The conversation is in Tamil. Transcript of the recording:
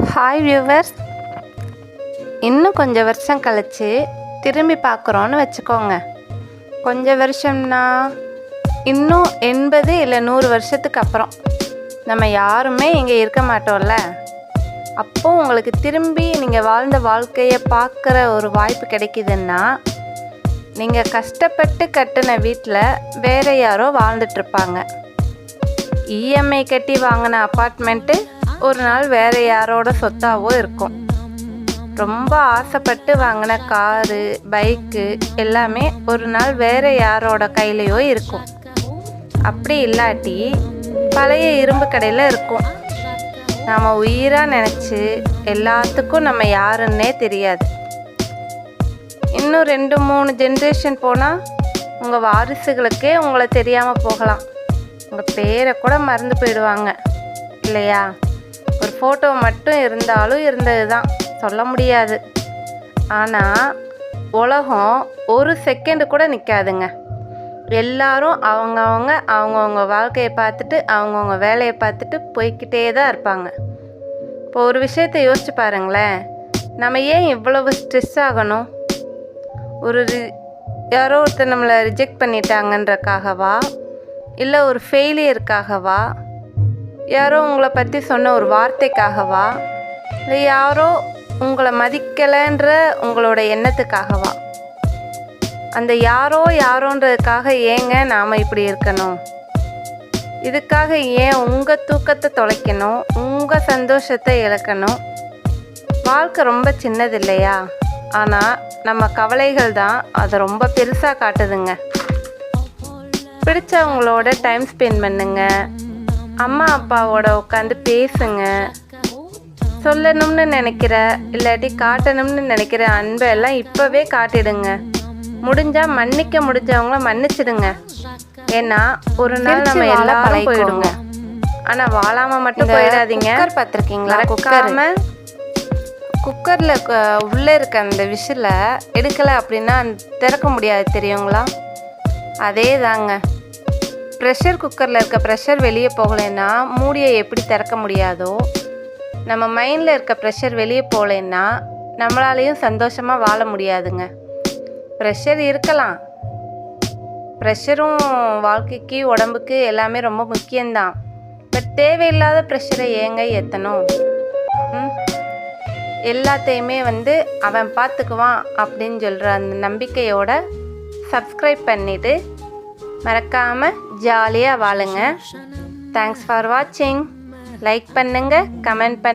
ஹாய் வியூவர்ஸ், இன்னும் கொஞ்சம் வருஷம் கழித்து திரும்பி பார்க்குறோன்னு வச்சுக்கோங்க. கொஞ்சம் வருஷம்னா இன்னும் 80 இல்லை 100 வருஷத்துக்கு அப்புறம் நம்ம யாருமே இங்கே இருக்க மாட்டோம்ல. அப்போது உங்களுக்கு திரும்பி நீங்கள் வாழ்ந்த வாழ்க்கையை பார்க்குற ஒரு வாய்ப்பு கிடைக்குதுன்னா, நீங்கள் கஷ்டப்பட்டு கட்டின வீட்டில் வேறு யாரோ வாழ்ந்துட்டுருப்பாங்க. இஎம்ஐ கட்டி வாங்கின அப்பார்ட்மெண்ட்டு ஒரு நாள் வேறு யாரோட சொத்தாவோ இருக்கும். ரொம்ப ஆசைப்பட்டு வாங்கின காரு, பைக்கு எல்லாமே ஒரு நாள் வேறு யாரோட கையிலையோ இருக்கும். அப்படி இல்லாட்டி பழைய இரும்பு கடையில் இருக்கும். நாம் உயிராக நினச்சி எல்லாத்துக்கும் நம்ம யாருன்னே தெரியாது. இன்னும் 2-3 ஜென்ரேஷன் போனால் உங்கள் வாரிசுகளுக்கே உங்களை தெரியாமல் போகலாம். உங்கள் பேரை கூட மறந்து போயிடுவாங்க இல்லையா? ஒரு ஃபோட்டோ மட்டும் இருந்தாலும் இருந்தது தான், சொல்ல முடியாது. ஆனால் உலகம் ஒரு செகண்டு கூட நிற்காதுங்க. எல்லாரும் அவங்கவுங்க வாழ்க்கையை பார்த்துட்டு அவங்கவுங்க வேலையை பார்த்துட்டு போய்கிட்டே தான் இருப்பாங்க. இப்போ ஒரு விஷயத்தை யோசிச்சு பாருங்களேன், நம்ம ஏன் இவ்வளவு ஸ்ட்ரெஸ் ஆகணும்? யாரோ ஒருத்தர் நம்மளை ரிஜெக்ட் பண்ணிட்டாங்கன்றக்காகவா, இல்லை ஒரு ஃபெயிலியருக்காகவா, யாரோ உங்களை பற்றி சொன்ன ஒரு வார்த்தைக்காகவா, இல்லை யாரோ உங்களை மதிக்கலைன்ற உங்களோட எண்ணத்துக்காகவா? அந்த யாரோன்றதுக்காக ஏங்க நாம் இப்படி இருக்கணும்? இதுக்காக ஏன் உங்கள் தூக்கத்தை தொலைக்கணும், உங்கள் சந்தோஷத்தை இழக்கணும்? வாழ்க்கை ரொம்ப சின்னது இல்லையா? ஆனால் நம்ம கவலைகள் தான் அதை ரொம்ப பெருசாக காட்டுதுங்க. பிடிச்சவங்களோட டைம் ஸ்பெண்ட் பண்ணுங்க, அம்மா அப்பாவோட உட்காந்து பேசுங்க. சொல்லணும்னு நினைக்கிற இல்லாட்டி காட்டணும்னு நினைக்கிற அன்பை எல்லாம் இப்போவே காட்டிடுங்க. முடிஞ்சால் முடிஞ்சவங்கள மன்னிச்சிடுங்க. ஏன்னா ஒரு நாள் நம்ம எல்லாரும் போயிடுங்க. ஆனால் வாழாமல் மட்டும் போயிடாதீங்க. குக்கர் பார்த்துருக்கீங்களா? குக்கரில் உள்ளே இருக்க அந்த விசில எடுக்கலை அப்படின்னா திறக்க முடியாது, தெரியுங்களா? அதே தாங்க, ப்ரெஷர் குக்கரில் இருக்க ப்ரெஷர் வெளியே போகலைன்னா மூடியை எப்படி திறக்க முடியாதோ, நம்ம மைண்டில் இருக்க ப்ரெஷர் வெளியே போகலைன்னா நம்மளாலேயும் சந்தோஷமாக வாழ முடியாதுங்க. ப்ரெஷர் இருக்கலாம், ப்ரெஷரும் வாழ்க்கைக்கு உடம்புக்கு எல்லாமே ரொம்ப முக்கியம்தான். பட் தேவையில்லாத ப்ரெஷரை ஏங்க ஏற்றணும்? எல்லாத்தையுமே அவன் பார்த்துக்குவான் அப்படின்னு சொல்கிற அந்த நம்பிக்கையோட சப்ஸ்கிரைப் பண்ணிவிட்டு மறக்காமல் ஜாலியாக வாழுங்க. தேங்க்ஸ் ஃபார் வாட்சிங். லைக் பண்ணுங்கள், கமெண்ட்